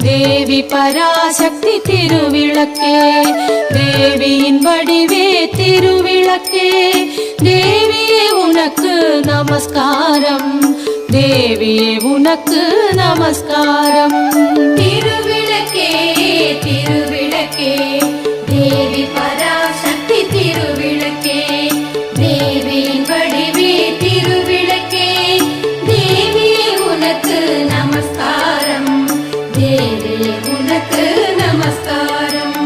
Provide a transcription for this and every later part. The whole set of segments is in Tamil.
தேவி பராசக்தி திருவிளக்கே, தேவியின் வடிவே திருவிளக்கே, தேவியே உனக்கு நமஸ்காரம், தேவியே உனக்கு நமஸ்காரம். திருவிளக்கே திருவிளக்கே, தேவி பராசக்தி திருவிளக்கே, தேவியின் வடிவே திருவிளக்கே, தேவியே உனக்கு நமஸ்காரம், தேவியே உனக்கு நமஸ்காரம்.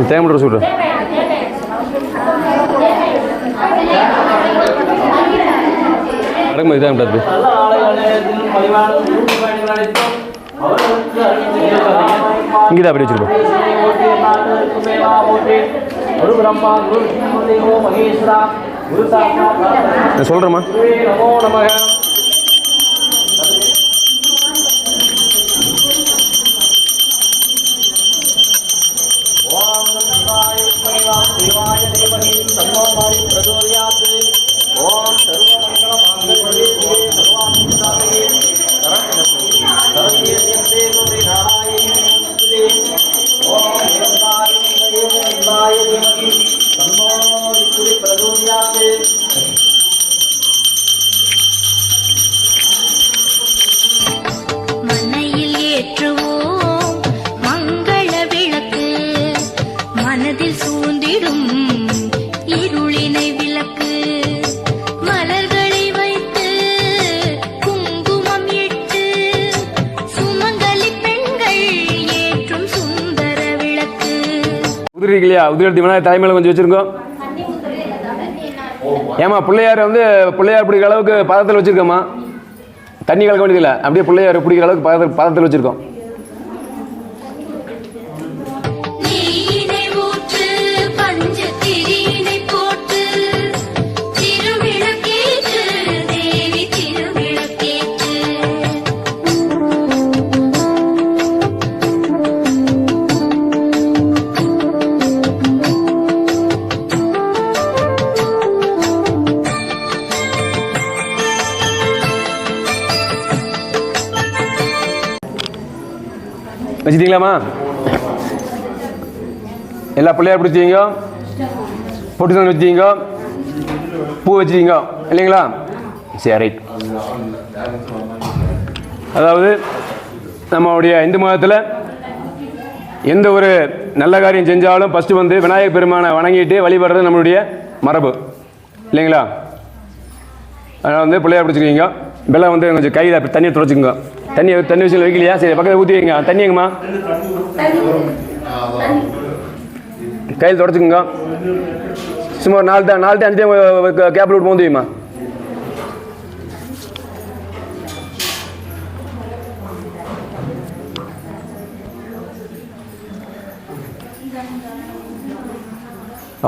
தேங்காய் சொல்கிறேன். அடக்குமா இதான் இங்கிட்ட அப்படி வச்சுருப்போம். நான் சொல்கிறேம்மா. மனையில் ஏற்றுவோம் மங்கள விளக்கு, மனதில் சூழ்ந்திடும் இருளினை விளக்கு, மலர்களை வைத்து குங்குமம் இட்டு சுமங்கலி பெண்கள் ஏற்றும் சுந்தர விளக்கு. உதிரி இல்லையா? உதிரி விநாயகர் தலைமையில கொஞ்சம் வச்சிருக்கோம். ஏமா பிள்ளையார் வந்து பிள்ளையார் பிடிக்கிற அளவுக்கு பதத்தில் வச்சிருக்கோம்மா. தண்ணி கலக்க வேண்டியதில்லை, அப்படியே பிள்ளையார் பிடிக்கிற அளவுக்கு பதத்தில் வச்சிருக்கோம். வச்சுட்டீங்களாம்மா? எல்லா பிள்ளையார் பிடிச்சிங்க, பொட்டு தந்து வச்சுங்க, பூ வச்சுட்டீங்க இல்லைங்களா? சரி, ரைட். அதாவது நம்மளுடைய இந்து மதத்தில் எந்த ஒரு நல்ல காரியம் செஞ்சாலும் ஃபஸ்ட்டு வந்து விநாயகர் பெருமானை வணங்கிட்டு வழிபடுறது நம்மளுடைய மரபு இல்லைங்களா? அதனால் வந்து பிள்ளையார் பிடிச்சிக்கிங்க. வெள்ளம் வந்து கொஞ்சம் கையில் அப்படி தண்ணியை துடைச்சிக்கோங்க. தண்ணி விஷயம் வைக்கலையா? சரி, பக்கத்தில் ஊற்றி வைங்க. தண்ணி எங்கம்மா? கையில் துடைச்சிக்கோங்க. சும்மா ஒரு 4 டைம் 5 டைம் கேப்பில் விட்டு போந்துமா.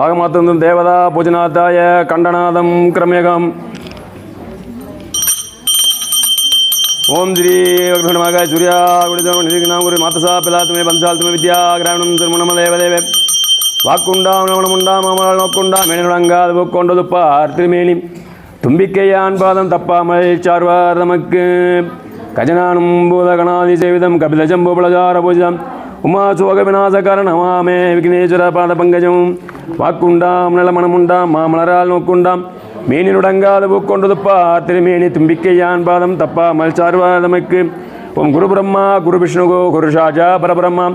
ஆகமாத்தம் தேவதா பூஜனாத்தாய கண்டநாதம் கிரமேகம். ஓம் ஸ்ரீ வக்ரமக சூர்யா குரு மாத்தசா பிலா துமே பஞ்சால் துமே வித்யா கிராமணம் திருமணம தேவதேவே வாக்குண்டாம் நவனமுண்டாம் மாமலால் நோக்குண்டா மேனடங்காது போக்கொண்டதுப்பார் திருமேனி தும்பிக்கையான் பாதம் தப்பாமல் சார்வார் நமக்கு கஜனானும் பூதகணாதி சேவிதம் கபில ஜம்புபலஜார பூஜம் உமா சோக விநாசகரணமாமே விக்னேஸ்வர பாத பங்கஜம் வாக்குண்டாம் நலமணமுண்டாம் மாமலரால் நோக்குண்டாம் மேனினுடங்காது பூக்கொண்டதுப்பார் திருமேனி தும்பிக்கையான் பாதம் தப்பாமல் சார்வார் நமக்கு. ஓம் குரு பிரம்மா குரு விஷ்ணுகோ குரு ஷாஜா பரபிரம்மா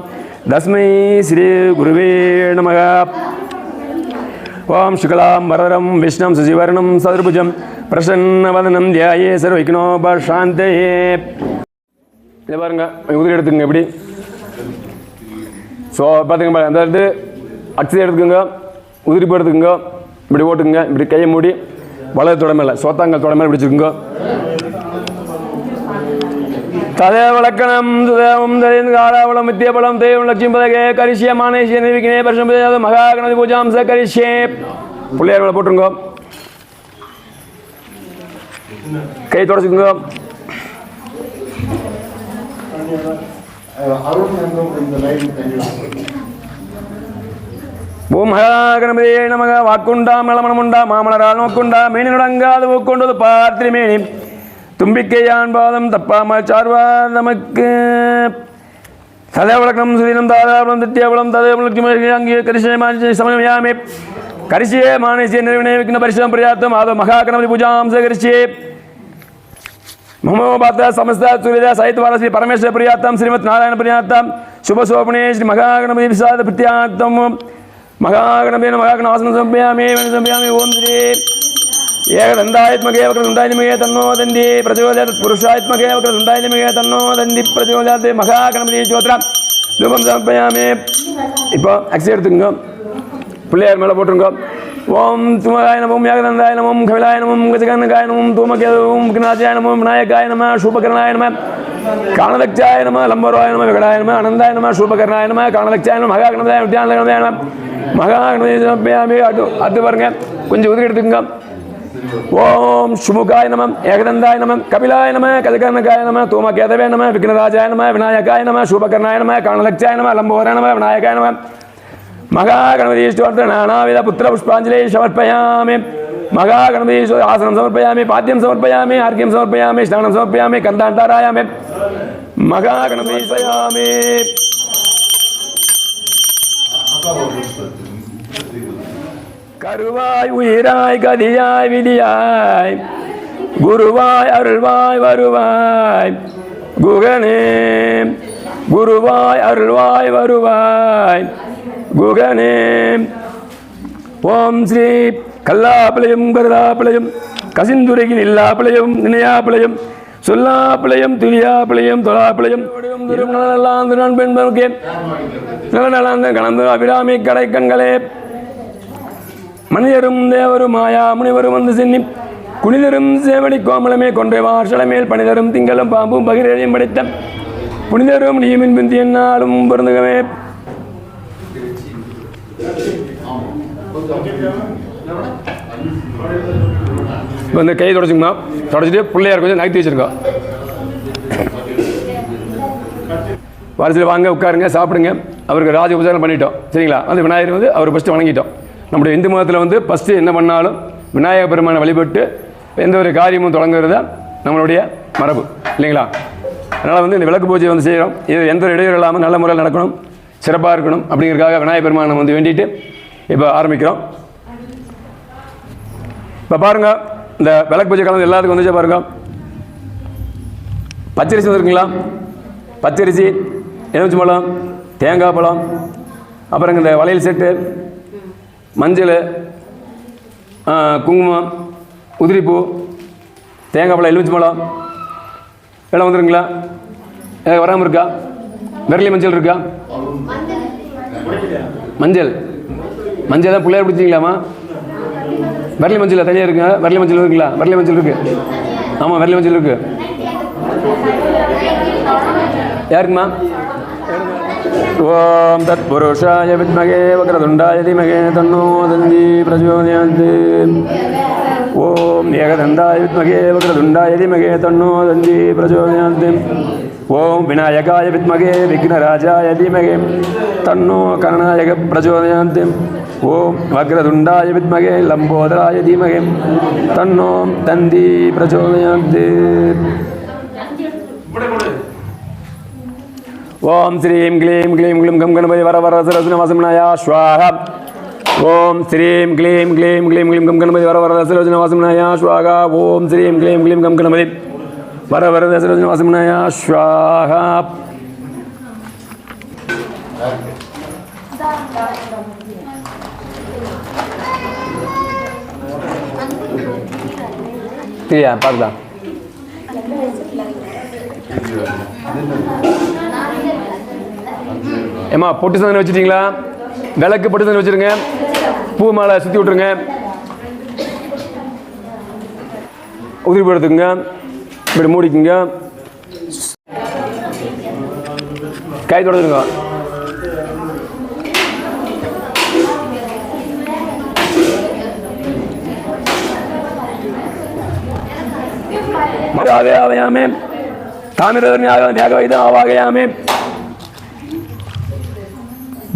தஸ்மை ஸ்ரீ குருவே நமக. ஓம் சுக்லாம் வரதரம் விஷ்ணம் சசிவர்ணம் சதுர்புஜம் பிரசன்னவதனம் தியாயே சர்வவிக்னோபசாந்தயே. இதை பாருங்க, உதிரி எடுத்துங்க. எப்படி ஸோ பார்த்துங்க, அந்த இது அக்ஸை எடுத்துக்கோங்க, உதிரிப்பு எடுத்துக்கோங்க, இப்படி ஓட்டுக்குங்க, இப்படி கையை மூடி வலது தொட மேலே சோத்தாங்கல் தொட மேலே பிடிச்சிக்கோங்க. ததேவ லக்கணம் சுதேவம் தரேந்து காராவளம் வித்தியபலம் தேவம் லட்சுமி பதகே கரிஷ்ய மானேஷ்ய நிர்விக்னே பரிசம் மகா கணபதி பூஜாம் ச கரிஷ்யே. பிள்ளையார் மேலே போட்டுருங்க, கை தொடச்சுக்குங்க. ஓம் மகா கணபதியே நமக. வாக்குண்டாம் நலமணமுண்டா மாமலரால் நோக்குண்டா மீனினுடங்காது ஊக்கொண்டது பார்த்திரிமேனி தும்பிக்கையான் பாதம் தப்பாமல் சார்வார் நமக்கு. சதேவலக்கணம் சுதீனம் தாதாபலம் தித்தியபலம் ததேவம் லட்சுமி அங்கே கரிசிய மானிய சமயமே கரிசியே மானேசிய நிறுவனே விக்ன பரிசம் பிரியாத்தம் ஆதோ மகா கணபதி பூஜாம் சகரிசியே. மமோபாத்த சமஸ்த சூரிய சாहित्यवाला श्री परमेश्वर प्रियातम श्रीमत् नारायण प्रियातम शुभ शोभने श्री महागणपति विशाद प्रियातम महागणपति महागणासन संभयामि संभयामि. ओम श्री एकदंडायत्मके वक्रतुंडायत्मके तन्नो दन्ति प्रचोदयात् पुरुषायत्मके वक्रतुंडायत्मके तन्नो दन्ति प्रचोदयात्. महागणपति ज्योतिरा धूपम समर्पयामि. இப்போ அக்ஸை எடுத்துங்க, பிள்ளையார் மேலே போட்டுருங்க. ஓம் துமகாய நமம் யாகதந்தாய நமம் கவிலாய நமம் கஜகனகாய நமம் தூமகேதும் விக்னாஜாய நமம் விநாயகாய நம சூபகர்ணாய நம காணதக்ஷாய நம லம்போராய நம விகடாய நம அனந்தாய நம சூபகர்ணாய நம காணதக்ஷாய நம மகாகணதாய வித்யானகணதாய நம மகாகணபதி சமர்ப்பயாமி. அது பாருங்க, கொஞ்சம் உதிரி எடுத்துக்கங்க. ஓம் சுமுகாய நமம் ஏகதந்தாய நமம் கபிலாய நம கஜகனகாய நம தூமகேதவே நம விக்னராஜாய நம விநாயகாய நம சூபகர்ணாய நம காணதக்ஷாய நம லம்போராய நம விநாயகாய நம महागणपति नानाविध पुत्र पुष्पांजलि समर्पयामि. महागणपति आसनं समर्पयामि, पाद्यं समर्पयामि, अर्घ्यं समर्पयामि, स्नानं समर्पयामि, कन्दान्तारायामि. महागणपति समर्पयामि. கருவாய் உயிராய் கதியாய் விதியாய் குருவாய் அருள்வாய் வருவாய் குகனே குருவாய் அருள்வாய் வருவாய் குகனே. ஓம் ஸ்ரீ கல்லாப்பிளையும் கருதாப்பிளையும் கசிந்துரையில் இல்லாப்பிளையும் நினையாப்பிளையும் சொல்லாப்பிளையும் துளியாப்பிளையும் தொழாப்பிளையும் திருநலாம் திருநன் பெண்பருக்கே நலநலந்த கணந்து அபிராமி கடை கண்களே. மனிதரும் தேவரும் மாயா முனிவரும் வந்து சென்னி குனிதரும் சேவடி கோமலமே கொன்றை வாசலமேல் பணிதரும் திங்களும் பாம்பும் பகிரையும் படைத்த புனிதரும் நீமின் பிந்தி என்னாலும் பொருந்துகவே. வந்து கை தொடச்சுங்கம்மா, தொடச்சிட்டு பிள்ளையார் கொஞ்சம் நகர்த்தி வச்சுருங்க. வரிசையில் வாங்க, உட்காருங்க, சாப்பிடுங்க. அவருக்கு ராஜ உபச்சாரம் பண்ணிட்டோம், சரிங்களா? வந்து விநாயகர் வந்து அவர் ஃபஸ்ட்டு வணங்கிட்டோம். நம்முடைய இந்து மதத்தில் வந்து ஃபஸ்ட்டு என்ன பண்ணாலும் விநாயகர் பெருமானை வழிபட்டு எந்த ஒரு காரியமும் தொடங்குறது தான் நம்மளுடைய மரபு, இல்லைங்களா? அதனால் வந்து இந்த விளக்கு பூஜை வந்து செய்கிறோம். இது எந்த ஒரு இடையூறு இல்லாமல் நல்ல முறையில் நடக்கணும், சிறப்பாக இருக்கணும் அப்படிங்கிறதுக்காக விநாயகர் பெருமானை வந்து வேண்டிட்டு இப்போ ஆரம்பிக்கிறோம். இப்போ பாருங்கள், இந்த விளக்கு பூஜை கலந்து எல்லாத்துக்கும் வந்துச்சா பாருங்க. பச்சரிசி வந்துருக்குங்களா? பச்சரிசி, எலுமிச்சை பழம், தேங்காய் பழம், அப்புறம் இந்த வளையல் செட்டு, மஞ்சள், குங்குமம், உதிரிப்பூ, தேங்காய் பழம், எலுமிச்சை பழம் எல்லாம் வந்துருங்களா? வராமல் இருக்கா? விரலி மஞ்சள் இருக்கா? மஞ்சள் மஞ்சள் தான் பிள்ளையார் பிடிச்சிங்களாம்மா? விரலி மஞ்சள் தனியாக இருக்குங்க. விரலி மஞ்சள் இருக்குங்களா? விரலி மஞ்சள் இருக்குது. ஆமாம், விரலி மஞ்சள் இருக்குது. யாருக்குமா? ஓம் தத் புருஷாய வித்மகே வக்ரதுண்டாய தீமகே தன்னோ தந்தி பிரச்சோதயாத். ஓம் ஏகதந்தாய வித்மகே வக்ரதுண்டாய தீமகே தன்னோ தந்தி பிரச்சோதயாத். ஓம் விநாயகாய வித்மகே விக்னராஜாய தீமகே தன்னோ கருணாய பிரச்சோதயாத். ஓம் வக்ரதுண்டாய வித்மகே லம்போதராய தீமகே தன்னோ தந்தி பிரச்சோதயாத். ஓம் ஸ்ரீம் க்ளீம் க்ளீம் க்ளீம் கம் கணபதி வர வர சரஸ்வதி வாசம்னாயா ஸ்வாஹா. ஓம் ஸ்ரீம் க்ளீம் க்ளீம் க்ளீம் க்ளீம் கம் கணபதி வர வர சரஸ்வதி வாசம்னாயா ஸ்வாஹா. ஓம் ஸ்ரீம் க்ளீம் க்ளீம் கம் கணபதி வர வர சரஸ்வதி வாசம்னாயா ஸ்வாஹா. சரியா? பார்க்கலாம். ஏம்மா பொட்டு சந்தனம் வச்சுட்டீங்களா? விளக்கு பொட்டு சந்தனம் வச்சுருங்க. பூ மாலை சுற்றி விட்ருங்க. உதிரி போடுறதுக்குங்க. இப்படி மூடிக்குங்க. கை தொடச்சுங்க. ஆவாயாமே தாமிரவர்ணியாக ஆவாகயாமே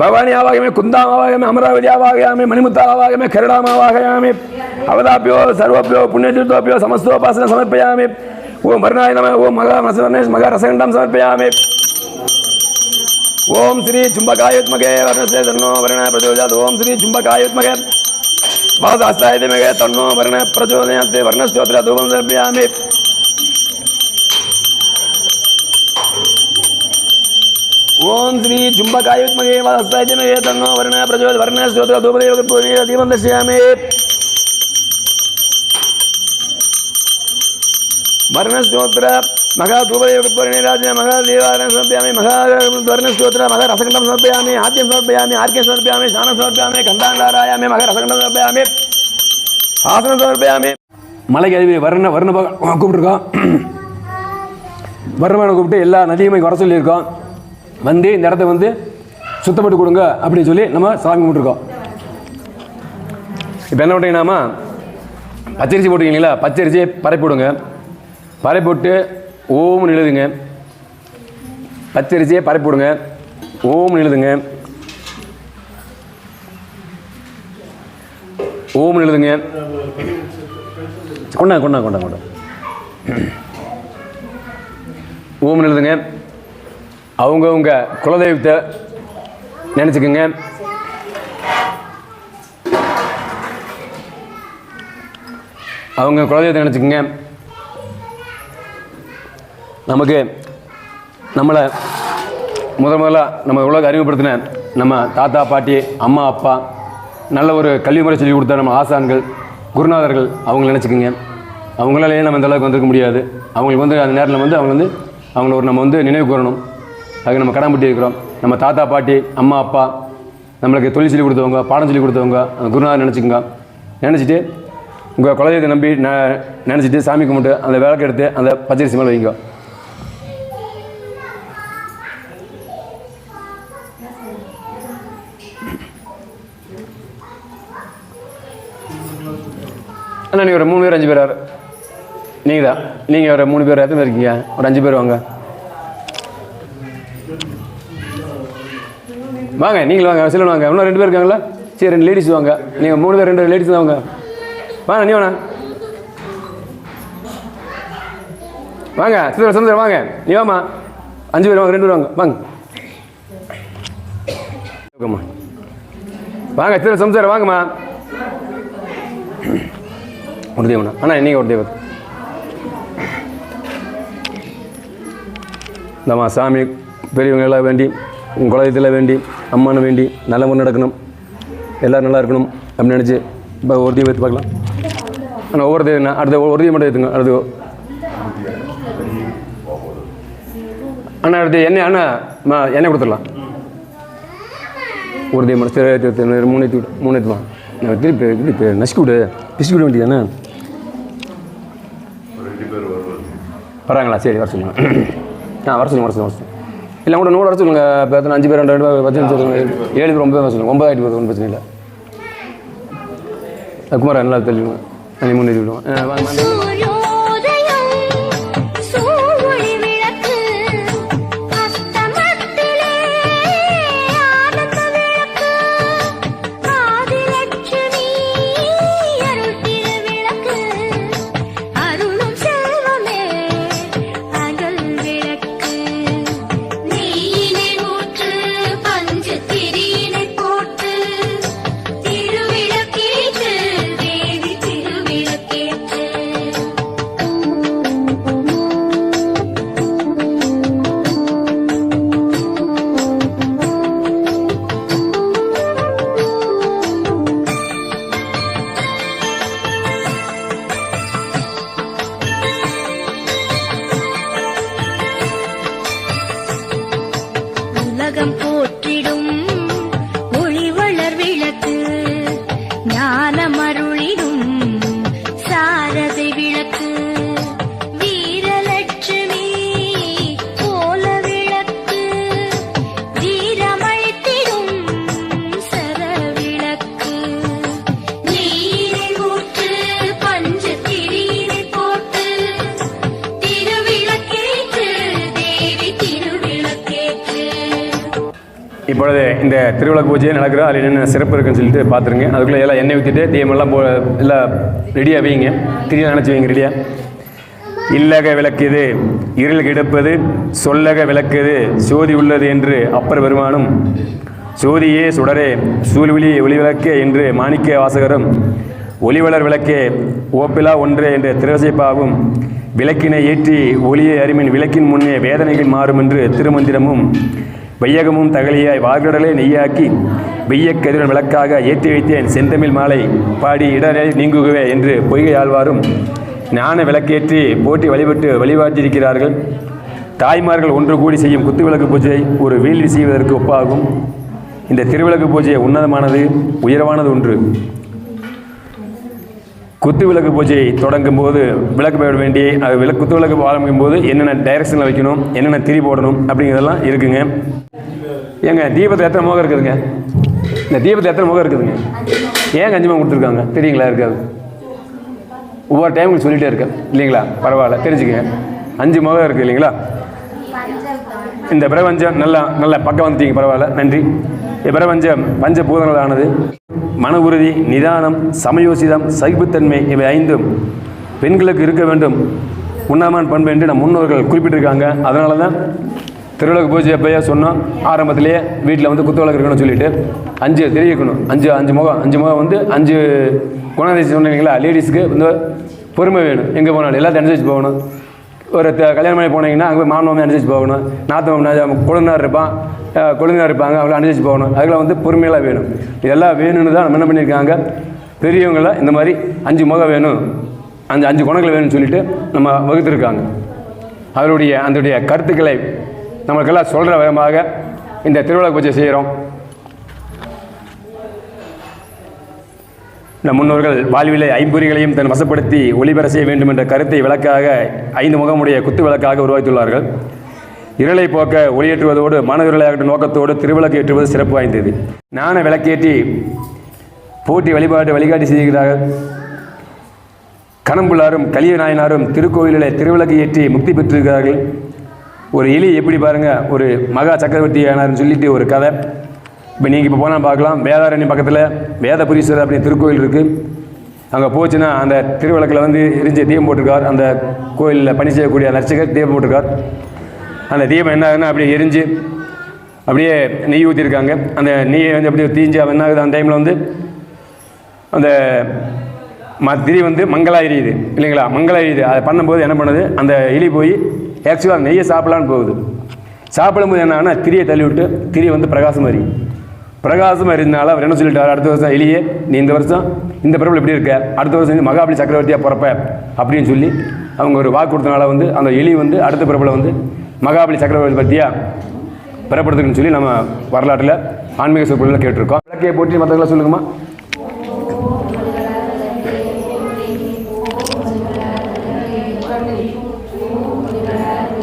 भवानी आवागमे कुंदाम आवागमे अमरावती आवागयामे मणिमुत्ता आवागमे करुणाम आवागयामे अवदाभ्यो सर्वभ्यो पुण्यतीर्थोभ्यो समस्तोपासना समर्पयामि ओम वर्णाय नमः ओम मगा रसगंधं समर्पयामि ओम श्री चुंबकायुत्मके वर्णस्य तन्नो वर्णः प्रचोदयात् ओम श्री चुंबकायुत्मके वासास्ताय धीमहि तन्नो वर्णः प्रचोदयात् वर्णस्तोत्र धूपं समर्पयामि ओम श्री चुंबकायुत्मके वासास्ताय धीमहि तन्नो वर्णः प्रचोदयात् वर्णस्तोत्र धूपं दर्शयामि वर्णस्तोत्र महा धूपदेवराजन महादेवारायण समर्पयामि वर्णस्तोत्र महा रसगंधं समर्पयामि आद्यं समर्पयामि आर्घ्यं समर्पयामि स्नानं समर्पयामि गन्धान्धारायामि महा रसगंधं समर्पयामि आसनं समर्पयामि மலைக்கு அதிபதி வர்ண கூப்பிட்டுருக்கோம். வர்ணமான கூப்பிட்டு எல்லா நதியுமே வர சொல்லியிருக்கோம். வந்து இந்த இடத்த வந்து சுத்தப்பட்டு கொடுங்க அப்படின்னு சொல்லி நம்ம சாமி கும்பிட்டுருக்கோம். இப்போ என்ன பண்ணுறீங்கன்னாமா பச்சரிசி போட்டுருக்கீங்களா? பச்சரிசியை பரப்பிவிடுங்க. பரப்பிவிட்டு ஓம் எழுதுங்க. பச்சரிசியை பரப்பிவிடுங்க. ஓம் எழுதுங்க. ஓம் எழுதுங்க. கொண்டா ஓம் எழுதுங்க. அவங்கவுங்க குலதெய்வத்தை நினச்சிக்கோங்க. அவங்க குலதெய்வத்தை நினச்சிக்கோங்க. நமக்கு நம்மளை முதல்ல நம்ம உலக அறிமுகப்படுத்தின நம்ம தாத்தா பாட்டி அம்மா அப்பா நல்ல ஒரு கல்வி முறை சொல்லி கொடுத்த நம்ம ஆசான்கள் குருநாதர்கள் அவங்கள நினச்சிக்கோங்க. அவங்களாலேயே நம்ம இந்த அளவுக்கு வந்திருக்க முடியாது. அவங்களுக்கு வந்து அந்த நேரத்தில் வந்து அவங்கள ஒரு நம்ம வந்து நினைவு கூறணும். அதுக்கு நம்ம கடன்பட்டு இருக்கிறோம். நம்ம தாத்தா பாட்டி அம்மா அப்பா நம்மளுக்கு தொழில் சொல்லி கொடுத்தவங்க பாடம் சொல்லி கொடுத்தவங்க அந்த குருநாதர் நினச்சிக்கோங்க. நினச்சிட்டு உங்கள் குலதெய்வத்தை நம்பி நினச்சிட்டு சாமி கும்பிட்டு அந்த விளக்கு எடுத்து அந்த பச்சரிசி மேலே வைங்க. அண்ணா நீங்கள் ஒரு 3 பேர் 5 பேர் நீங்கள் தான். நீங்கள் ஒரு 3 பேர் எத்தனை இருக்கீங்க? ஒரு 5 பேர் வாங்க. வாங்க நீங்களும் வாங்க. சிலன் வாங்க. இன்னும் 2 பேர் இருக்காங்களா? சரி 2 லேடிஸ் வாங்க. நீங்கள் 3 பேர் 2 லேடிஸ் தான் வாங்க. வாங்க நீ வேணா வாங்க. சுந்தரம் வாங்க. நீ வாமா. 5 பேர் வாங்க. 2 பேர் வாங்க. வாங்க வாங்க. சம்சாரம் வாங்கம்மா. ஒரு தெய்வம்ண்ணா. அண்ணா நீங்கள் ஒரு தெய்வம். இந்தம்மா சாமி பெரியவங்க எல்லாம் வேண்டி உங்கள் குலதெய்வத்தில் வேண்டி அம்மானு வேண்டி நல்ல முறை நடக்கணும், எல்லோரும் நல்லா இருக்கணும் அப்படின்னு நினச்சி இப்போ ஒரு தெய்வம் எடுத்து பார்க்கலாம். ஆனால் ஒவ்வொரு தெய்வம்ண்ணா. அடுத்த ஒரு தெய்வம் மட்டும் எடுத்துங்க. அடுத்து அண்ணா அடுத்து எண்ணெய். அண்ணா எண்ணெய் கொடுத்துடலாம். ஒரு தெய்வம் மட்டும் சரி 3 எடுத்துமா. நான் திருப்பி நசுக்கி விடு பிசுக்கி விட வேண்டியதானே. வராங்களா? சரி வர சொல்லுங்கள். வர சொல்லுங்கள். இல்லை கூட 100 வர சொல்லுங்கள். இப்போ 5 பேர் 2 10 சொல்லுங்கள். 7 பேர் 9 வர சொல்லுங்கள். 9 ஆகிட்டு போகுது. ஒன்றும் பிரச்சனை இல்லை. குமாரா நல்லா தெளிவுங்க. நீ முன்னேறி விடுவோம். உலகம் போற்றிடும் இப்பொழுது இந்த திருவிளக்கு பூஜையை நடக்கிறோம். அதில் என்னென்ன சிறப்பு இருக்குன்னு சொல்லிட்டு பார்த்துருங்க. அதுக்குள்ளே எல்லாம் எண்ணெய் ஊற்றிட்டு தீயமெல்லாம் எல்லாம் ரெடியாக வைங்க. திரியாக நினச்சி வைங்க ரெடியாக. இல்லக விளக்குது இருள் கிடப்பது சொல்லக விளக்குது சோதி உள்ளது என்று அப்பர் பெருமானும் சோதியே சுடரே சூழ்விழி ஒளிவிளக்கே என்று மாணிக்க வாசகரும் ஒளிவளர் விளக்கே ஓப்பிலா ஒன்றே என்ற திருவசைப்பாவும் விளக்கினை ஏற்றி ஒளியை அறிமின் விளக்கின் முன்னே வேதனைகள் மாறும் என்று திருமந்திரமும் வையகமும் தகலியாய் வார்கடலை நெய்யாக்கி வெய்யக்கதிரன் விளக்காக ஏற்றி வைத்தேன் செந்தமிழ் மாலை பாடி இடரை நீங்குகவே என்று பொய்கை ஆழ்வாரும் ஞான விளக்கேற்றி போட்டி வழிபட்டு வழிபாட்டிருக்கிறார்கள். தாய்மார்கள் ஒன்று கூடி செய்யும் குத்துவிளக்கு பூஜை ஒரு வீழ்ச்சி செய்வதற்கு ஒப்பாகும். இந்த திருவிளக்கு பூஜை உன்னதமானது, உயர்வானது ஒன்று. குத்துவிளக்கு பூஜை தொடங்கும் போது விளக்கு போட வேண்டிய அது குத்துவிளக்கு ஆரம்பிக்கும் போது என்னென்ன டைரக்ஷனில் வைக்கணும், என்னென்ன திரி போடணும் அப்படிங்கிறதெல்லாம் இருக்குங்க. ஏங்க தீபத்தில் எத்தனை முகம் இருக்குதுங்க? இந்த தீபத்தில் எத்தனை முகம் இருக்குதுங்க? ஏன் கஞ்சிமா கொடுத்துருக்காங்க தெரியுங்களா? இருக்காது. ஒவ்வொரு டைமும் சொல்லிகிட்டே இருக்கேன் இல்லைங்களா? பரவாயில்ல, தெரிஞ்சுக்கங்க. 5 முகம் இருக்குது இல்லைங்களா? இந்த பிரபஞ்சம் நல்லா பக்கம் வந்துட்டீங்க, பரவாயில்ல, நன்றி. பிரபஞ்சம் பஞ்சபூதங்களானது. மன உறுதி, நிதானம், சமயோசிதம், சகிப்புத்தன்மை இவை 5 பெண்களுக்கு இருக்க வேண்டும், உன்னதமான பண்பு என்று நம் முன்னோர்கள் குறிப்பிட்டிருக்காங்க. அதனால தான் திருவிளக்கு பூஜை எப்போயா சொன்னோம், ஆரம்பத்திலேயே வீட்டில் வந்து குத்துவிளக்கு இருக்கணும்னு சொல்லிட்டு 5 தெரிவிக்கணும். 5 முகம் வந்து 5 குணாதிசயம் சொன்னீங்களா? லேடிஸுக்கு வந்து பொறுமை வேணும். எங்கே போனாலும் எல்லாத்தையும் அனுசரிச்சு போகணும். ஒரு கல்யாணம் பண்ணி போனீங்கன்னா அங்கே மாமன் அனுசரிச்சு போகணும். நாற்று கொழுந்தார் இருப்பாங்க, அவங்கள அனுசரிச்சு போகணும். அதுக்கெல்லாம் வந்து பொறுமையெல்லாம் வேணும். இதெல்லாம் வேணும்னு தான் நம்ம என்ன பண்ணியிருக்காங்க, பெரியவங்கள இந்த மாதிரி 5 முகம் வேணும், 5 குணங்கள் வேணும்னு சொல்லிட்டு நம்ம வகுத்துருக்காங்க. அதனுடைய கருத்துக்களை நம்மளுக்கெல்லாம் சொல்கிற விதமாக இந்த திருவிளக்கு பூஜை செய்கிறோம். இந்த முன்னோர்கள் வாழ்விலை 5 பொறிகளையும் தன் வசப்படுத்தி ஒளிபெற செய்ய வேண்டும் என்ற கருத்தை விளக்காக 5 முகமுடைய குத்து விளக்காக உருவாக்கியுள்ளார்கள். இருளை போக்க ஒளியேற்றுவதோடு மாணவர்களாகட்டும் நோக்கத்தோடு திருவிளக்கு ஏற்றுவது சிறப்பு வாய்ந்தது. ஞான விளக்கேற்றி போட்டி வழிபாட்டு வழிகாட்டி செய்கிறார்கள். கணம்புள்ளாரும் கலிய நாயனாரும் திருக்கோயிலிலே திருவிளக்கு ஏற்றி முக்தி பெற்றிருக்கிறார்கள். ஒரு எலி எப்படி பாருங்கள், ஒரு மகா சக்கரவர்த்தி ஆனார்னு சொல்லிட்டு ஒரு கதை. இப்போ நீங்கள் இப்போ போனால் பார்க்கலாம், வேதாரண்யம் பக்கத்தில் வேதபுரீஸ்வரர் அப்படின்னு திருக்கோயில் இருக்குது. அங்கே போச்சுன்னா அந்த திருவிளக்கில் வந்து எரிஞ்ச தீபம் போட்டிருக்கார். அந்த கோயிலில் பணி செய்யக்கூடிய நர்ச்சகர் தீபம் போட்டிருக்கார். அந்த தீபம் என்ன ஆகுதுன்னா அப்படியே எரிஞ்சு அப்படியே நெய் ஊற்றிருக்காங்க. அந்த நெய்யை வந்து அப்படியே தீஞ்சு என்ன ஆகுது, அந்த டைமில் வந்து அந்த திரி வந்து மங்களா எரியுது இல்லைங்களா? மங்களா எரியுது. அதை பண்ணும்போது என்ன பண்ணுது, அந்த எலி போய் ஆக்சுவலாக நெய்யை சாப்பிடலான்னு போகுது. சாப்பிடும்போது என்ன ஆகுனா திரியை தள்ளி விட்டு திரி வந்து பிரகாசமாக இருந்தாலும் அவர் என்ன சொல்லிட்டார், அடுத்த வருஷம் எலியே நீ இந்த வருஷம் இந்த பிறப்பில் எப்படி இருக்க, அடுத்த வருஷம் மகாபலி சக்கரவர்த்தியாக பிறப்ப அப்படின்னு சொல்லி அவங்க ஒரு வாக்கு கொடுத்தனால வந்து அந்த எலி வந்து அடுத்த பிறப்பில் வந்து மகாபலி சக்கரவர்த்தி பற்றியாக பிறப்படுத்துக்குன்னு சொல்லி நம்ம வரலாற்றில் ஆன்மீக சொற்பொழிவில் கேட்டிருக்கோம். விளக்கையை போற்றி மற்றவங்கள சொல்லுங்கம்மா.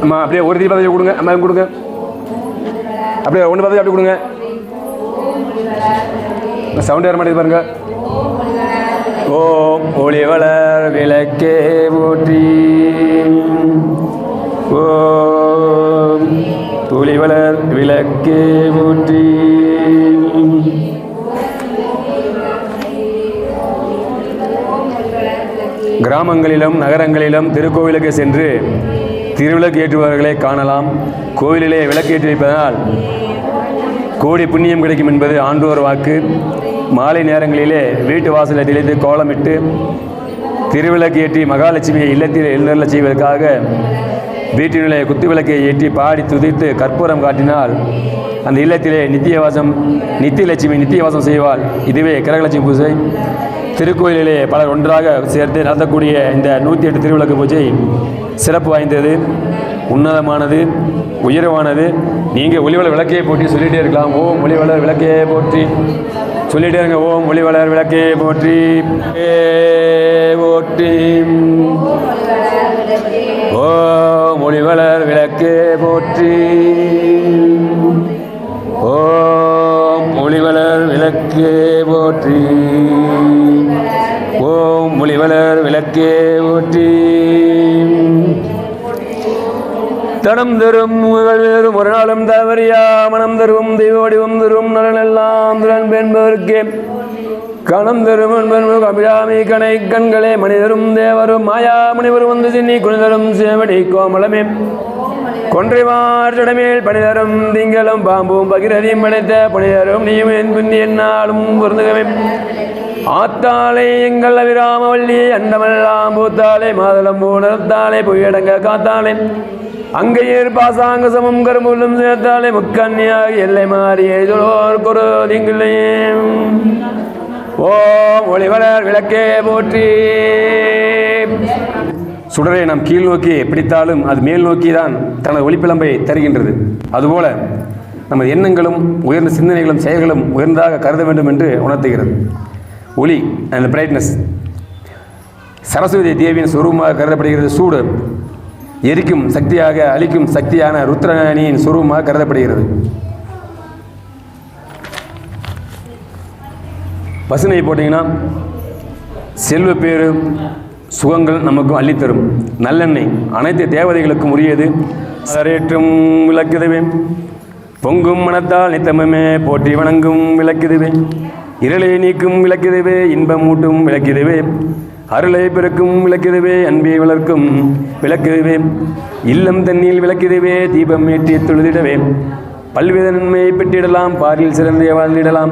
அம்மா அப்படியே ஒரு தீபத்தை கொடுங்க, அம்மா கொடுங்க, அப்படியே 1 பதவி அப்படி கொடுங்க. சவுண்ட் வர மாட்டேது பாருங்க. ஓம் ஒளிவளர் விளக்கே போற்றி, ஓம் ஒளிவளர் விளக்கே போற்றி. கிராமங்களிலும் நகரங்களிலும் திருக்கோவிலுக்கு சென்று திருவிளக்கு ஏற்றுபவர்களை காணலாம். கோவிலிலே விளக்கேற்றி வைப்பதனால் கோடி புண்ணியம் கிடைக்கும் என்பது ஆண்டோர் வாக்கு. மாலை நேரங்களிலே வீட்டு வாசலில் தெளித்து கோலமிட்டு திருவிளக்கு ஏற்றி மகாலட்சுமியை இல்லத்தில் எழுந்தருள செய்வதற்காக வீட்டினுடைய குத்து விளக்கை ஏற்றி பாடி துதித்து கற்பூரம் காட்டினால் அந்த இல்லத்திலே நித்தியவாசம் செய்வாள். இதுவே கிரகலட்சுமி பூஜை. திருக்கோயிலிலே பலர் ஒன்றாக சேர்த்து நடத்தக்கூடிய இந்த 108 திருவிளக்கு பூஜை சிறப்பு வாய்ந்தது, உன்னதமானது, உயர்வானது. நீங்கள் ஒளிவளர் விளக்கையை போற்றி சொல்லிகிட்டே இருக்கலாம். ஓம் ஒளிவளர் விளக்கையை போற்றி சொல்லிகிட்டே இருங்க. ஓம் ஒளிவளர் விளக்கையை போற்றி போற்றி. ஓம் ஒளிவளர் விளக்கே போற்றி. ஓம் ஒளிவளர் விளக்கே போற்றி. ஓம் ஒளிவளர் விளக்கே போற்றி. தனம் தரும் ஒரு நாளும் தவறியா மனம் தருவும் தெய்வடிவும் தரும் நலனெல்லாம் துடன் என்பதற்கே கணம் தரும் அபிராமி கணை கண்களே மனிதரும் தேவரும் மாயா முனிவரும் வந்து சின்னி குனிதரும் சேவடி கோமலமே கொன்றைவார்டமேல் பணிதரும் திங்களும் பாம்பும் பகிரதியும் படைத்த பணிதரும் நீயும் என் புண்ணி என்னாலும் பொருந்துகவே ஆத்தாலே எங்கள் அபிராமவல்லியை அண்டமெல்லாம் பூத்தாலே மாதளம் பூணத்தாலே பொய்யடங்க காத்தாலே அங்கையேர் பாசாங்க சமம் கருமுள்ளும் சேர்த்தாலே முக்கன்னியாகி எல்லை மாறி எழுதோர் குரு திங்களே ஓம் ஒளிவளர் விளக்கே போற்றி. சுடரை நாம் கீழ் நோக்கி பிடித்தாலும் அது மேல் நோக்கி தான் தனது ஒளிப்பிளம்பை தருகின்றது. அதுபோல நமது எண்ணங்களும் உயர்ந்த சிந்தனைகளும் செயல்களும் உயர்ந்ததாக கருத வேண்டும் என்று உணர்த்துகிறது. ஒளி அந்த பிரைட்னஸ் சரஸ்வதி தேவியின் சுரூபமாக கருதப்படுகிறது. சூடு எரிக்கும் சக்தியாக அழிக்கும் சக்தியான ருத்ரனியின் சுரூபமாக கருதப்படுகிறது. பசுனை போட்டிங்கன்னா செல்வ பேரு சுகங்கள் நமக்கும் அள்ளித்தரும். நல்லெண்ணெய் அனைத்து தேவதைகளுக்கும் உரியது. சரேற்றும் விளக்குதுவே பொங்கும் மனத்தால் நித்தமே போற்றி வணங்கும் விளக்குதுவே இருளை நீக்கும் விளக்குதுவே இன்பம் ஊட்டும் விளக்குதுவே அருளை பிறக்கும் விளக்குதுவே அன்பை வளர்க்கும் விளக்குதுவே இல்லம் தண்ணீர் விளக்குதுவே தீபம் ஏற்றி தொழுதிடவே பல்வித நன்மையை பெற்றிடலாம் பாரில் சிறந்த வாழ்ந்திடலாம்.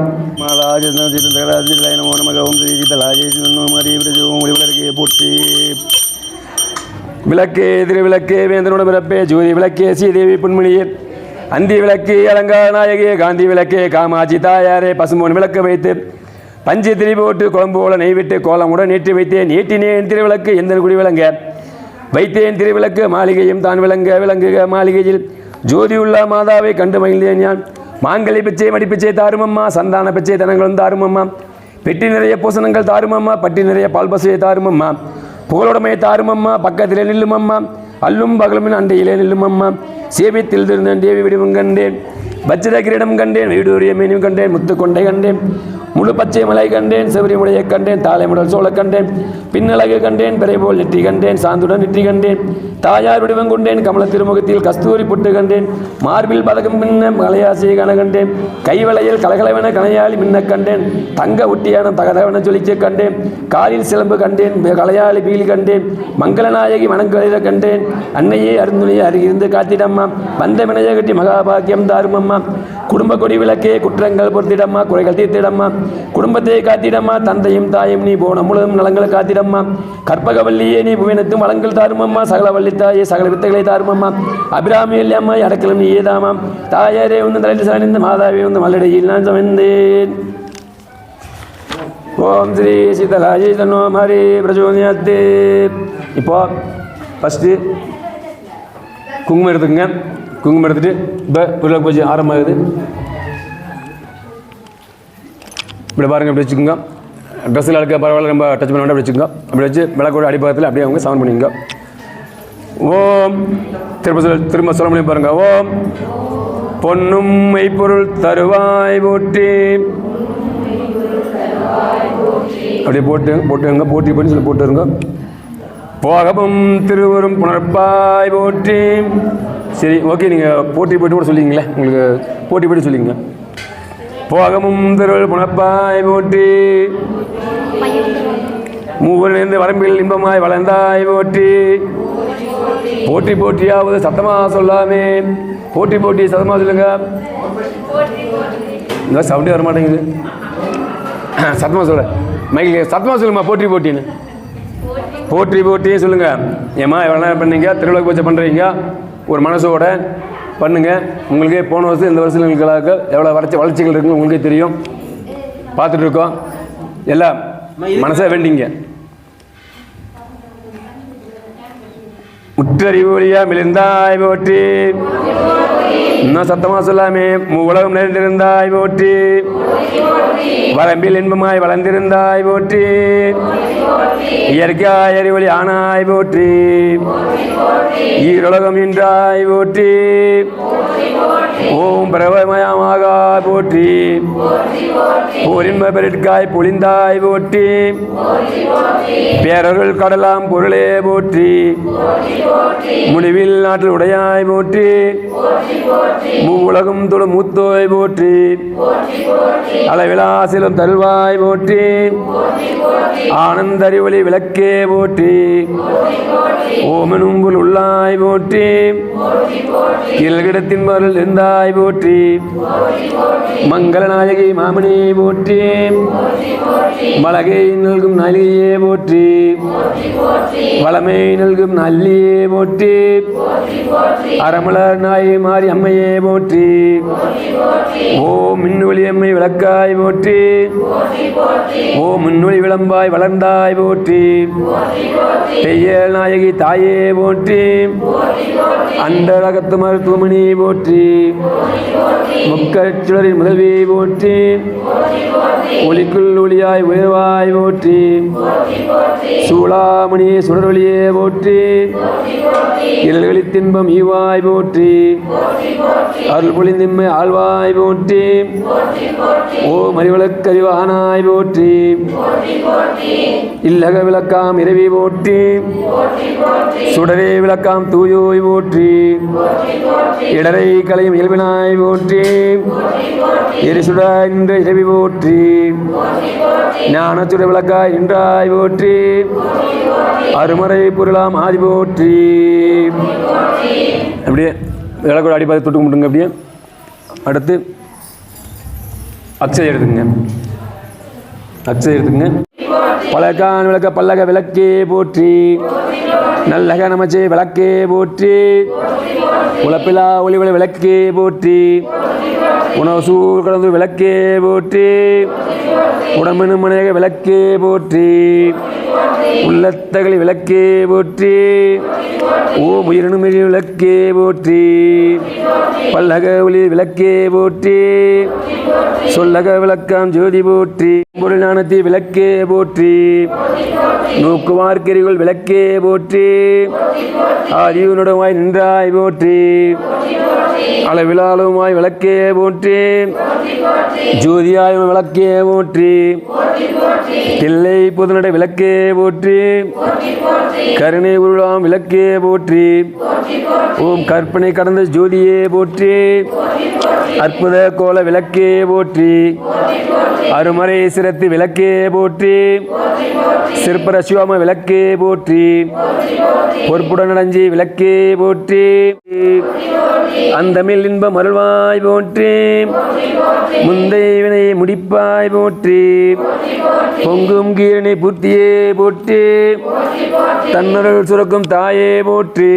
போற்றி விளக்கே திருவிளக்கே வேந்தனோட பிறப்பே ஜோதி விளக்கே ஸ்ரீதேவி புன்மணியே அந்தி விளக்கே அலங்கார நாயகியே காந்தி விளக்கே காமாட்சி தாயாரே பசுமோன் விளக்கு வைத்து பஞ்சு திரி போட்டு குழம்பு போல நெய் விட்டு கோலமுடன் நீட்டி வைத்தேன் நீட்டினேன் திருவிளக்கு எந்த குடி விளங்க வைத்தேன் திருவிளக்கு மாளிகையும் தான் விளங்க விளங்குக மாளிகையில் ஜோதியுள்ள மாதாவை கண்டு மகிழ்ந்தேன் யான். மாங்கலி பிச்சை மடிப்பிச்சை தாருமம்மா சந்தான பிச்சை தனங்களும் தாருமம்மா பெட்டி நிறைய பூசணங்கள் தாருமம்மா பட்டி நிறைய பால் பசுவை தாருமம்மா புகழுடைமை தாருமம்மா பக்கத்திலே நில்லுமம்மா அல்லும் பகலுமின் அண்டையிலே நில்லுமம்மா சேவித்தில் திருந்தேன் தேவி விடிவும் கண்டேன் பச்சித கிரீடம் கண்டேன் வீடூரிய மீனும் கண்டேன் முத்து கொண்டை கண்டேன் முழு பச்சை மலை கண்டேன் செவரி முடையை கண்டேன் தாலை முடல் சோழ கண்டேன் பின்னழகு கண்டேன் பிறை போல் நெற்றி கண்டேன் சாந்துடன் நெற்றி கண்டேன் தாயார் வடிவம் கொண்டேன் கமல திருமுகத்தில் கஸ்தூரி புட்டு கண்டேன் மார்பில் பதகம் பின்ன மலையாசியை கண கண்டேன் கைவளையில் கலகலவென கனையாளி மின்ன கண்டேன் தங்க உட்டியான தகதவன ஜொலிக்க கண்டேன் காலில் சிலம்பு கண்டேன் கலையாளி பீலி கண்டேன் மங்களநாயகி மணங்கலில கண்டேன் அன்னையே அருந்துணையை அருகிருந்து காத்திடம்மா வந்த வினைய கட்டி மகாபாக்கியம் தாருமம்மா குடும்ப கொடி விளக்கே குற்றங்கள் பொறுத்திடம்மா குறைகள் தீர்த்திடம்மா குடும்பத்தை காத்திடம்மா தந்தையும் தாயும் நீ போன முழுதும் நலங்களை காத்திடம்மா கற்பகவல்லியே நீ புவினத்தும் வளங்கள் தாருமம்மா சகலவல்லி தாயே சகல வித்தைகளை தாருமம்மா அபிராமி இல்லம்மா அடக்கலும் நீ ஏதாமாம் தாயாரே வந்து தலையில் சாணிந்த மாதாவே வந்து மல்லடையில் நான் சமைந்தேன். ஓம் ஸ்ரீ சீதலாஜி தன்னோ மாரி பிரஜோதியாத்தே. இப்போ ஃபஸ்ட்டு குங்குமம் எடுத்துக்கங்க. குங்குமம் எடுத்துட்டு இப்போ விளக்கு பூஜை ஆரம்பமாகுது. இப்படி பாருங்கள், இப்படி வச்சுக்கோங்க. ட்ரெஸ்ஸில் இருக்க பரவாயில்ல, ரொம்ப டச் பண்ண வேண்டாம், அப்படி வச்சுக்கோங்க. அப்படி வச்சு விளக்கோட அடிப்பாகத்தில் அப்படியே அவங்க சவுண்ட் பண்ணிங்க. ஓம் திரும்ப சொல்ல முடியும் பாருங்கள். ஓம் பொன்னும் மெய்ப்பொருள் தருவாய் போற்றி. அப்படியே போட்டுங்க போட்டி பண்ணி சொல்லி போட்டுருங்க. போகமும் திருவரும் புணர்ப்பாய் போற்றி. சரி, ஓகே, நீங்கள் போட்டி போட்டு கூட சொல்லிங்களே, உங்களுக்கு போட்டி போட்டு சொல்லிங்க. போகமும் திருவருள் புணர்ப்பாய் போற்றி. மூவரிலிருந்து வரம்பில் இன்பமாய் வளர்ந்தாய் போற்றி. போற்றி போற்றியாவது சத்தமா சொல்லாமே. போட்டி போட்டி சத்தமா சொல்லுங்க. இந்த சவுண்டே வர மாட்டேங்குது. சத்தமா சொல்ல மைக்கில் சத்தமா சொல்லுங்கம்மா. போற்றி போட்டின்னு போற்றி போட்டியே சொல்லுங்க. ஏம்மா எவ்வளோ நேரம் பண்ணீங்க, திருவிழா பூஜை பண்ணுறீங்க, ஒரு மனசோட பண்ணுங்க. உங்களுக்கே போன வருஷம் இந்த வருஷம் எங்களுக்கு எவ்வளோ வளர்ச்சிகள் இருக்குன்னு உங்களுக்கே தெரியும், பார்த்துட்டு இருக்கோம். எல்லாம் மனசை வேண்டிங்க. முற்றறிவு ஒளியா மிளிர்ந்தாய் போற்றி. இன்னும் சத்தமா சொல்லாமே. உலகம் நிறைந்திருந்தாய் போற்றி. வரம்பில் இன்பமாய் வளர்ந்திருந்தாய் போற்றி. இயற்கையாய் அறிவொளி ஆனாய் போற்றி. ஈருலகம் நின்றாய் போற்றி. ஓம் பிரபமயமாக போற்றி. போற்றி போரின்ப பெருட்காய் பொழிந்தாய் போற்றி பேரருள் கடலாம் பொருளே போற்றி முடிவில் நாட்டில் உடையாய் போற்றி மூவுலகும் தொழு மூத்தோய் போற்றி அளவிலா செல்வம் தருவாய் போற்றி ஆனந்த அறிவொளி விளக்கே போற்றி ஓமனும்புல் உள்ளாய் போற்றி கீழ்கிடத்தின் மருள் இருந்தாய் போற்றி மங்களநாயகி மாமணி போற்றி மலகை நல்கும் நாளிகையே போற்றி வளமை நல்கும் நல்லியே போற்றி அறமலர் நாயை மாறி அம்மையே போற்றி ஓம் மின்னொளி அம்மை விளக்காய் போற்றி ஓம் முன்னொளி விளம்பாய் வளர்ந்தாய் போற்றி தெய்யல் நாயகி தாயே போற்றி அண்டரகத்து மருத்துவமணி போற்றி முக்கச்சுடரின் முதல்வி போற்றி ஒளிக்குள் ஒளியாய் உயர்வாய் போற்றி சூளாமணி சுடரொளியே போற்றி இருள்களி தின்பம் ஈவாய் போற்றி அருள் பொழிந்தின்மை ஆழ்வாய் போற்றி ஓ மறிவளக்கறிவானாய் போற்றி இல்லக விளக்காம் இரவி போற்றி சுடரே விளக்காம் தூயோய் போற்றி இடரை கலையும் இயல்பினாய் போற்றி எரிசுட நின்ற இரவி போற்றி ஞானச்சுட விளக்காய் நின்றாய் போற்றி அருமறை பொருளாம் ஆதி போற்றி. அப்படியே விளக்கோட அடிப்பாதை தொட்டு கும்பிட்டுங்க. அப்படியே அடுத்து அக்ஷதை எடுத்துங்க. அக்ஷதை எடுத்துங்க. பலகான் விளக்க பல்லக விளக்கே போற்றி நல்லக நமச்சே விளக்கே போற்றி உழப்பிலா ஒளிவள விளக்கே போற்றி உணவு சூழ் கடந்து விளக்கே போற்றி உடம்பு மனைக விளக்கே போற்றி உள்ளத்தகளி விளக்கே போற்றி ஓம் உயிரினும் விளக்கே போற்றி பல்லக ஒளி விளக்கே போற்றி சொல்லக விளக்கம் ஜோதி போற்றி பொருள் ஞானத்தி விளக்கே போற்றி நோக்குவார்க்கெறிகள் விளக்கே போற்றி ஆதியுனுடமாய் நின்றாய் போற்றி அளவிலாளுமாய் விளக்கே போற்றி ஜோதியாய் விளக்கே போற்றி தில்லை புதுநடை விளக்கே போற்றி கருணை உருளாம் விளக்கே போற்றி ஓம் கற்பனை கடந்த ஜோதியே போற்றி அற்புத கோல விளக்கே போற்றி அருமறை சிரத்து விளக்கே போற்றி சிற்பர சிவம விளக்கே போற்றி பொறுப்புடன் அடைஞ்சி விளக்கே போற்றி அந்தமில் இன்பம் அருள்வாய் போற்றி முந்தை வினை முடிப்பாய் போற்றி பொங்கும் கீரணி பூர்த்தியே போற்றி தன்னருள் சுரக்கும் தாயே போற்றி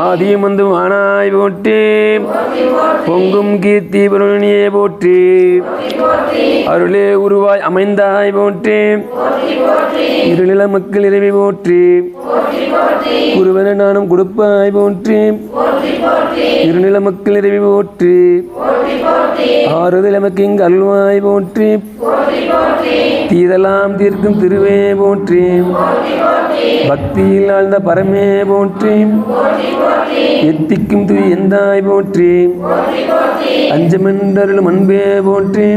ஆதியும் வந்தும் ஆனாய் போற்றி பொங்கும் கீர்த்தி பருணியே போற்றி அருளே உருவாய் அமைந்தாய் போற்றி இருநில மக்கள் இறைவி போற்றி குருவன நானும் கொடுப்பாய் போற்றி இருநில மக்கள் இறைவி போற்றி ஆறுதல் எமக்கு இங்கு அல்வாய் போற்றி தீதெல்லாம் தீர்க்கும் திருவே போற்றி பக்தியில் ஆழ்ந்த பரமே போற்றி எத்திக்கும் துய் எந்தாய் போற்றி அஞ்சமென்றருளும் அன்பே போற்றி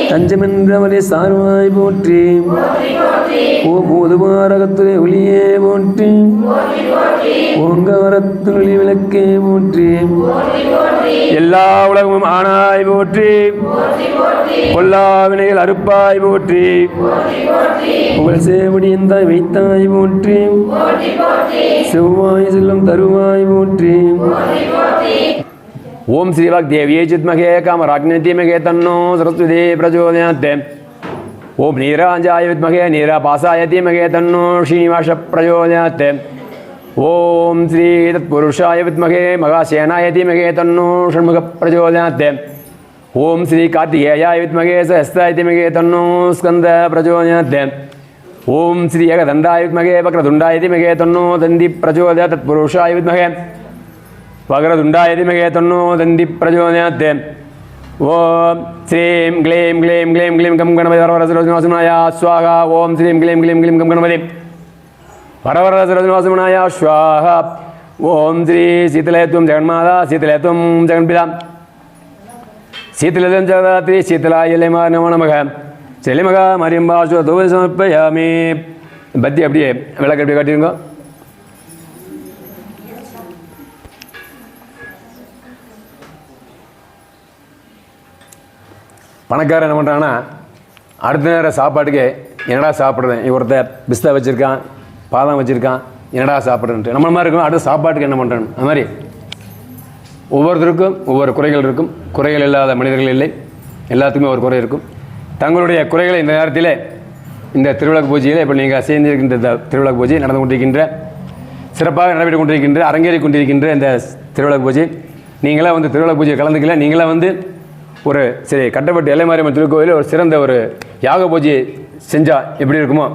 தஞ்சமென்றவரே சார்வாய் போற்றி ஓ மோதுமாரகத்துறை ஒளியே போற்றி ஓங்காரத்துளி விளக்கே போற்றி எல்லா உலகமும் ஆனாய் போற்றி பொல்லா வினைகள் அறுப்பாய் போற்றி புகழ் சேவடி எந்தாய் வைத்தாய் போற்றி செவ்வாய் செல்லும் தருவாய் போற்றி ஓம் ஸ்ரீவாக் தேவியே சித்மகே காமராக்னேத்தியமகே தன்னோ சரஸ்வதி பிரச்சோதயாத் ஓம் நீராஞ்சாய வித்மகே நீராபாசாய தீமகே தன்னோ ஸ்ரீனிவாச பிரச்சோதயாத் ஓம் ஸ்ரீ தத்புருஷாய வித்மகே மகாசேனாய தீமகே தன்னோ ஷண்முக பிரச்சோதயாத் ஓம் ஸ்ரீ கார்த்திகேயாய வித்மகே சஹஸ்ராய தீமகே தன்னோ ஸ்கந்த பிரச்சோதயாத் ஓம் ஸ்ரீ ஏகதண்டாய வித்மகே வக்ரதுண்டாய தீமகே தன்னோ தந்தி பிரச்சோதயாத் தத்புருஷாய வித்மகே வக்ரதுண்டாய தீமகே தன்னோ தந்தி பிரச்சோதயாத் ஓம் ஸ்ரீம் க்ளீம் க்ளீம் க்ளீம் க்ளீம் கம் கணபதி வரவரசரோஜனவாசனாய ஸ்வாஹா ஓம் ஸ்ரீம் க்ளீம் க்ளீம் க்ளீம் கம் கணபதி வரவரசரோஜனவாசனாய ஸ்வாஹா ஓம் ஸ்ரீ சீதலேத்வம் ஜெகன்மாதா சீதலேத்வம் ஜெகன்பிதா சீத்தலம் ஜகதாத்ரி சீத்தலாய இலைமா நமோ நமக செலிமகா மரியம்பா தூபம் சமர்ப்பயாமி. பத்தி அப்படியே விளக்கு அப்படியே காட்டிருங்க. பணக்காரன் என்ன பண்ணுறான்னா அடுத்த நேரம் சாப்பாட்டுக்கு என்னடா சாப்பிட்றேன், ஒருத்தர் பிஸ்தா வச்சுருக்கான், பாதம் வச்சுருக்கான், என்னடா சாப்பிட்றேன்ட்டு நம்ம மாதிரி இருக்கும். அடுத்த சாப்பாட்டுக்கு என்ன பண்ணுறேன், அது மாதிரி ஒவ்வொருத்தருக்கும் ஒவ்வொரு குறைகள் இருக்கும். குறைகள் இல்லாத மனிதர்கள் இல்லை, எல்லாத்துக்குமே ஒரு குறை இருக்கும். தங்களுடைய குறைகளை இந்த நேரத்தில் இந்த திருவிளக்கு பூஜையில் இப்போ நீங்கள் சேர்ந்திருக்கின்ற இந்த திருவிளக்கு பூஜை நடந்து கொண்டிருக்கின்ற சிறப்பாக நடைபெற்று கொண்டிருக்கின்ற அரங்கேறி கொண்டிருக்கின்ற இந்த திருவிளக்கு பூஜை நீங்களாம் வந்து திருவிளக்கு பூஜையை கலந்துக்கல, நீங்களாம் வந்து ஒரு சரி கட்டப்பட்டு எல்லைமாரியம்மன் திருக்கோயிலில் ஒரு சிறந்த ஒரு யாக பூஜையை செஞ்சால் எப்படி இருக்குமோ,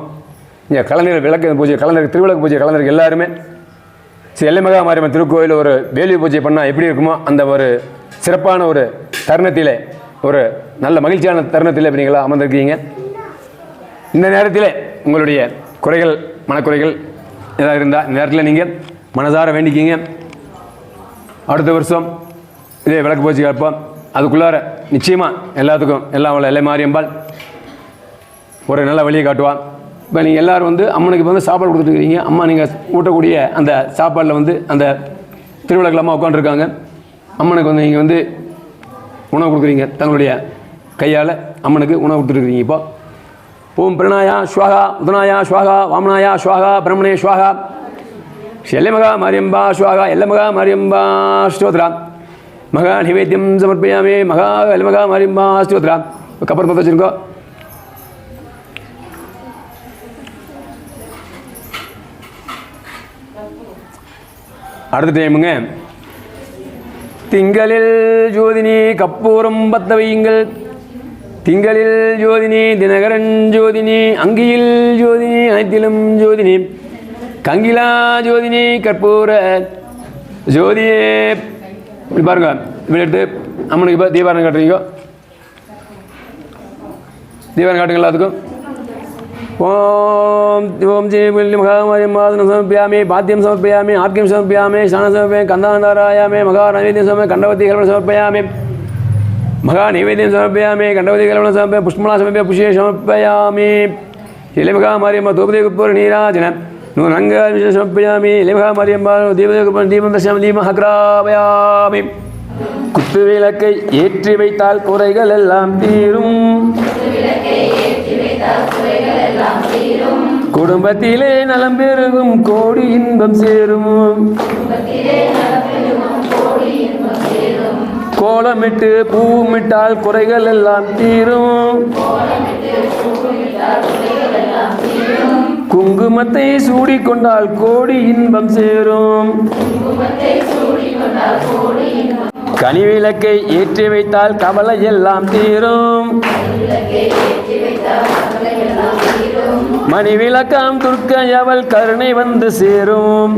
இங்கே கலைஞர் விளக்கு பூஜை கலைஞர் திருவிளக்கு பூஜை கலைஞருக்கு எல்லாருமே சரி எல்லைமகா மாரியம்மன் திருக்கோயிலில் ஒரு வேலி பூஜை பண்ணால் எப்படி இருக்குமோ அந்த ஒரு சிறப்பான ஒரு தருணத்தில் ஒரு நல்ல மகிழ்ச்சியான தருணத்தில் இப்போ நீங்களாம் அமர்ந்திருக்கீங்க. இந்த நேரத்தில் உங்களுடைய குறைகள் மனக்குறைகள் ஏதாவது இருந்தால் இந்த நேரத்தில் நீங்கள் மனதார வேண்டிக்கிங்க. அடுத்த வருஷம் இதே விளக்கு பூஜை கேட்போம். அதுக்குள்ளார நிச்சயமாக எல்லாத்துக்கும் எல்லாம் உள்ள எல்லை மாரியம்பால் ஒரு நல்ல வழியை காட்டுவான். இப்போ நீங்கள் எல்லோரும் வந்து அம்மனுக்கு இப்போ வந்து சாப்பாடு கொடுத்துருக்கீங்க. அம்மா நீங்கள் ஊட்டக்கூடிய அந்த சாப்பாடில் வந்து அந்த திருவிழாக்கள் அம்மா உட்காந்துருக்காங்க. அம்மனுக்கு வந்து நீங்கள் வந்து உணவு கொடுக்குறீங்க. தங்களுடைய கையால் அம்மனுக்கு உணவு கொடுத்துருக்குறீங்க. இப்போ ஓம் பிரணாயா ஸ்வாகா உதனாயா ஸ்வாகா வாமனாயா ஸ்வாகா பிரம்மணே ஸ்வாகா எல்லைமகா மாரியம்பா ஸ்வாகா எல்லமகா மாரியம்பா ஸ்தோத்ரா மகா நிவேத்தியம் சமர்ப்பயாமே மகா எல்லமகா மாரியம்பா ஸ்தோத்ரா. கப்பர் பார்த்து வச்சுருக்கோம். அடுத்த டைமுங்க திங்களில் ஜோதினி கப்பூரம் பத்த வையுங்கள். திங்களில் ஜோதினி தினகரன் ஜோதினி அங்கியில் ஜோதினி அனைத்திலும் ஜோதினி கங்கிலா ஜோதினி கற்பூர ஜோதியே. இப்படி பாருங்க, இப்படி எடுத்து அம்மனுக்கு இப்போ தீபாரணம் காட்டுறீங்க. தீபாரணம் காட்டுங்க எல்லாத்துக்கும். ஓம் ஓம் ஜெய மகாமாரியம் சமர்ப்பயாமி பாத்தியம் சமர்ப்பயாமி ஆர்க்கியம் சமர்ப்பயாமி ஸ்நானம் சமர்ப்பயாமி கந்தாந்தாராயாமி மகா நைவேத்தியம் சமர்ப்பயாமி கண்டவதி கல்பனம் சமர்ப்பயாமி மகா நைவேத்தியம் சமர்ப்பயாமி கண்டவதி கல்பனம் சமர்ப்பயாமி புஷ்பலா சமர்ப்பய புஷ்யே சமர்ப்பயாமி இளைமகா மாரியம்மா தூபதே குப்பூர நீராஜன நூனங்க சமர்ப்பயாமி இளைமகா மாரியம்மா தீபதே குப்பூர தீபம் தர்ஷனம் தீபம் அக்ராபயாமி. குத்து விளக்கை ஏற்றி வைத்தால் குறைகள் எல்லாம் தீரும். குடும்பத்திலே நலம் பெருகும் கோடி இன்பம் சேரும். கோலமிட்டு பூமிட்டால் குறைகள் எல்லாம் தீரும். குங்குமத்தை சூடிக்கொண்டால் கோடி இன்பம் சேரும். கனிவிளக்கை ஏற்றி வைத்தால் கவலை எல்லாம் தீரும். மணி விளக்காம் துர்க்கை அவள் கருணை வந்து சேரும்.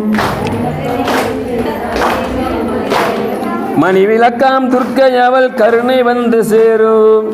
மணி விளக்காம் துர்க்கை அவள் கருணை வந்து சேரும்.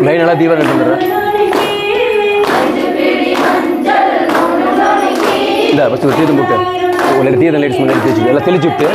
லைனெல்லாம் தீபம் கட்டுறேன். இல்லை ஃபஸ்ட்டு ஒரு தீர்த்தம் போட்டு ஒரு தீர்த்தம் லைட்ஸ் முன்னாடி தேய்ச்சி எல்லாம் தெளிச்சு விட்டு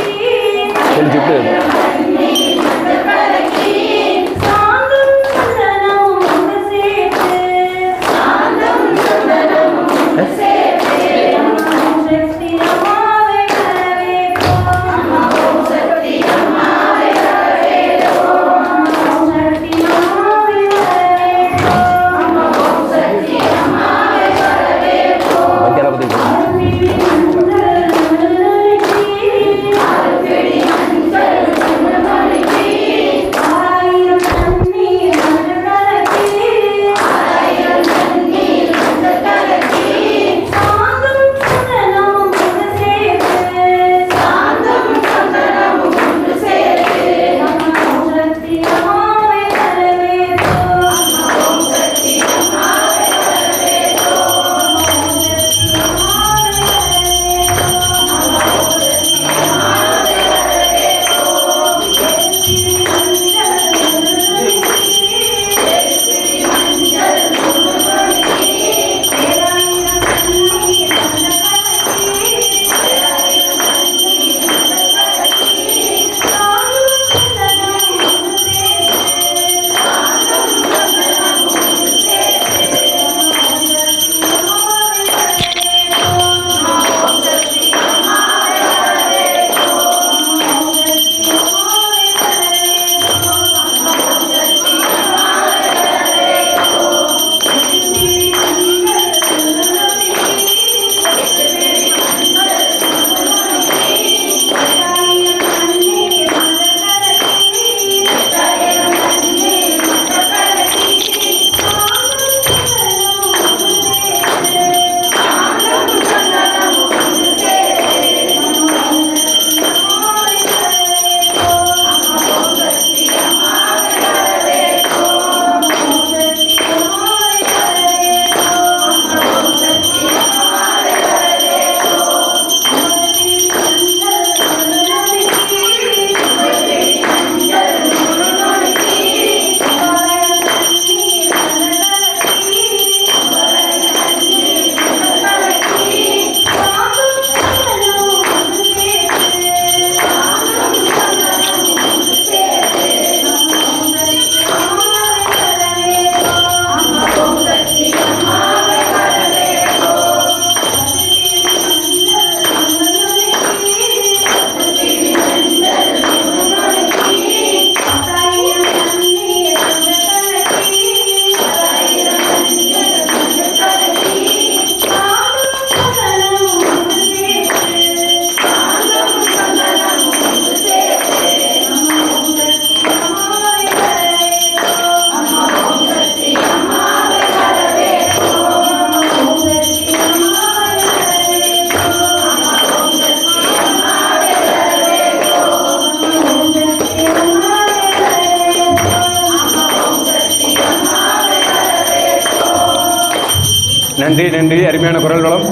நன்றி நன்றி. அருமையான குரல் வளம்.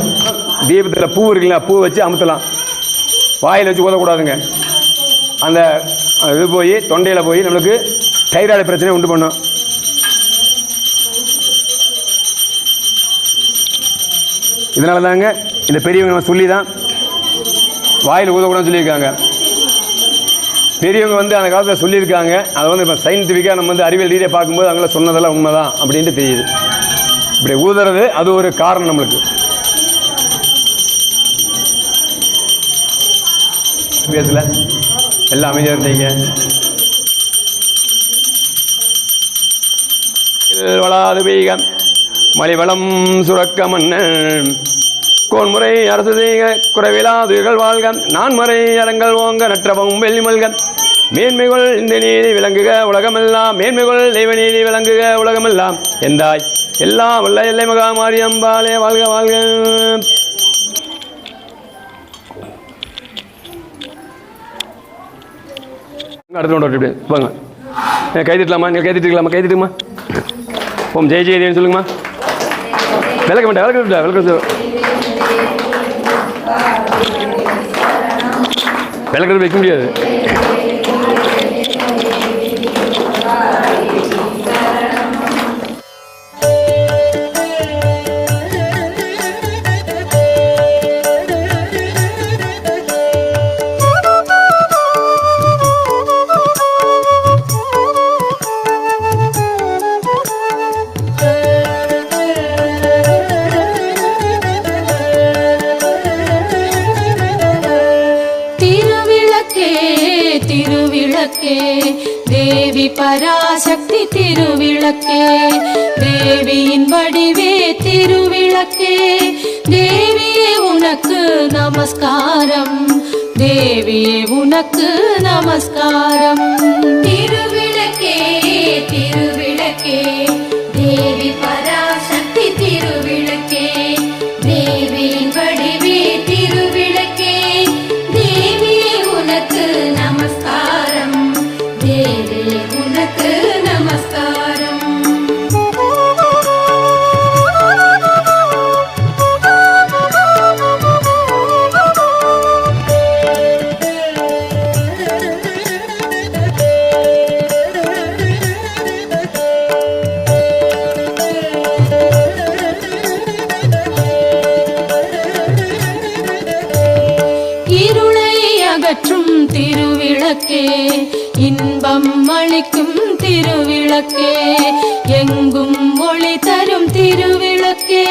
தீபத்தில் பூ இருக்குங்களா, பூ வச்சு அமுத்தலாம், வாயில் வச்சு ஊதக்கூடாதுங்க. அந்த இது போய் தொண்டையில் போய் நம்மளுக்கு தைராய்டு பிரச்சனை உண்டு பண்ணும். இதனால தாங்க இந்த பெரியவங்க நம்ம சொல்லி தான் வாயில் ஊதக்கூடாதுன்னு சொல்லியிருக்காங்க. பெரியவங்க வந்து அந்த காலத்தில் சொல்லியிருக்காங்க. அதை வந்து இப்போ சயின்டிஃபிக்காக நம்ம வந்து அறிவியல் ரீதியாக பார்க்கும்போது அவங்கள சொன்னதெல்லாம் உண்மை தான் அப்படின்ட்டு தெரியுது. இப்படி ஊதுறது அது ஒரு காரணம் நம்மளுக்கு. பேசல எல்லாம் அமைதியாக இருந்தீங்க. வளாது பெய்க மழை வளம் சுரக்க மன்னன் கோன்முறை அரசு செய்க குறைவிலாதுகள் வாழ்க நான்மறை அரங்கள் ஓங்க நற்றவம் வெள்ளி மல்க மேன்மைகள் இந்த நீதி விளங்குக உலகமெல்லாம் மேன்மைகள் தெய்வ நீதி விளங்குக உலகமெல்லாம் எந்தாய் எல்லாம் வல்ல எல்லை மகா மாரியம்பாலே வாழ்க வாழ்க. அடுத்த ஒன்று வாங்க, கை தட்டலாமா? நீங்கள் கை தட்டுக்கலாமா? கை தட்டுமா? ஓம் ஜெய் ஜெயதேவன் சொல்லுங்கம்மா. விளக்க மாட்டேன் விளக்கிறது வைக்க முடியாது. திருவிளக்கே தேவி பராசக்தி திருவிளக்கே தேவியின் வடிவே திருவிளக்கே தேவியே உனக்கு நமஸ்காரம் தேவியே உனக்கு நமஸ்காரம். திருவிளக்கே திருவிளக்கே தேவி பராசக்தி திருவிளக்கே தேவியின் வடிவே திருவிளக்கே தேவியே உனக்கு நமஸ்காரம் தேவியே உனக்கு நமஸ்காரம். அகற்றும் திருவிளக்கே இன்பம் அளிக்கும் திருவிளக்கே எங்கும் ஒளி தரும் திருவிளக்கே